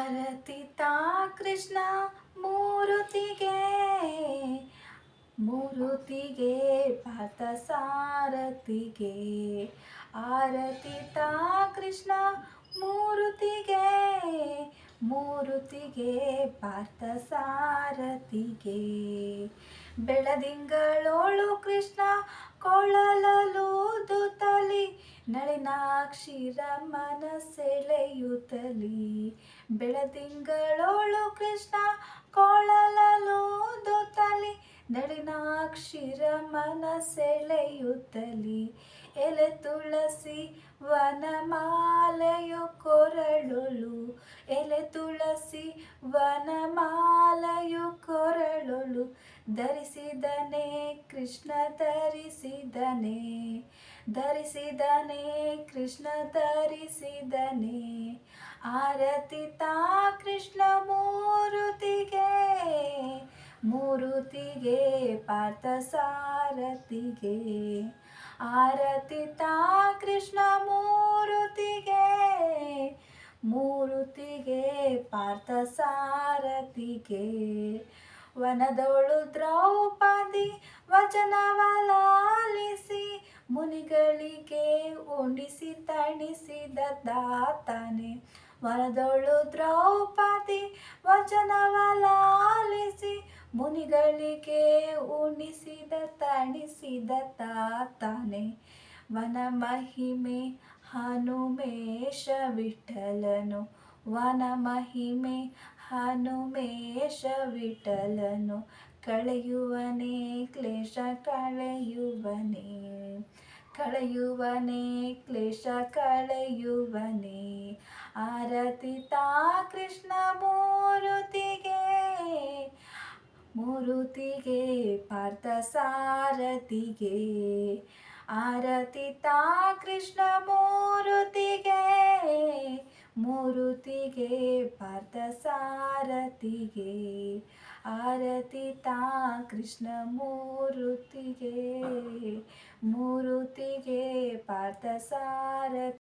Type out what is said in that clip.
ಆರತಿ ತಾ ಕೃಷ್ಣ ಮೂರುತಿಗೆ, ಮೂರುತಿಗೆ ಪಾರ್ಥ ಸಾರಥಿಗೆ. ಆರತಿ ತಾ ಕೃಷ್ಣ ಮೂರುತಿಗೆ, ಮೂರುತಿಗೆ ಪಾರ್ಥ ಸಾರಥಿಗೆ. ಬೆಳದಿಂಗಳೋಳು ಕೃಷ್ಣ ಕೊಳಲಲೂದುತ್ತಲಿ, ನಳಿನಾಕ್ಷಿರ ಮನಸೆಳೆಯುತ್ತಲಿ. ಬೆಳದಿಂಗಳೋಳು ಕೃಷ್ಣ ಕೊಳಲಲೂದುತ್ತಲಿ, ನಳಿನಾಕ್ಷಿರ ಮನಸೆಳೆಯುತ್ತಲಿ. ಎಲೆ ತುಳಸಿ ವನಮಾಲೆಯು ಕೊರಳೊಳು, ಎಲೆ ತುಳಸಿ ವನಮಾಲೆಯು ಕೊರಳೊಳು. ಧರಿಸಿದನೆ ಕೃಷ್ಣ ಧರಿಸಿದನೆ, ಧರಿಸಿದನೆ ಕೃಷ್ಣ ಧರಿಸಿದನೆ. ಆರತಿ ತಾ ಕೃಷ್ಣ ಮೂರುತಿಗೆ, ಮೂರುತಿಗೆ ಪಾರ್ಥ ಸಾರಥಿಗೆ. ಆರತಿ ತಾ ಕೃಷ್ಣ ಮೂರುತಿಗೆ, ಮೂರುತಿಗೆ ಪಾರ್ಥ ಸಾರಥಿಗೆ. ವನದೋಳು ದ್ರೌಪದಿ ವಚನವಲಾಲಿಸಿ, ಮುನಿಗಳಿಗೆ ಉಣಿಸಿ ತಣಿಸಿದ ದಾತನೆ. ವನದೋಳು ದ್ರೌಪದಿ ವಚನವಲಾಲಿಸಿ, ಮುನಿಗಳಿಗೆ ಉಣಿಸಿದ ತಣಿಸಿದ ತಾತನೆ. ವನ ಮಹಿಮೆ ಹನುಮೇಶ ವಿಠಲನು, ವನ ಮಹಿಮೆ ಹನುಮೇಶ ವಿಠಲನು. ಕಳೆಯುವನೇ ಕ್ಲೇಶ ಕಳೆಯುವನೇ, ಕಳೆಯುವನೇ ಕ್ಲೇಶ ಕಳೆಯುವನೇ. ಆರತಿ ತಾ ಕೃಷ್ಣ ಮೂರುತಿಗೆ, ಮೂರುತಿಗೆ ಪಾರ್ಥ ಸಾರಥಿಗೆ. ಆರತಿ ತಾ ಕೃಷ್ಣ ಮೂರುತಿಗೆ, ಮೂರುತಿಗೆ ಪಾರ್ಥ ಸಾರಥಿಗೆ. ಆರತಿ ತಾ ಕೃಷ್ಣ ಮೂರುತಿಗೆ, ಮೂರುತಿಗೆ ಪಾರ್ಥ ಸಾರಥಿಗೆ.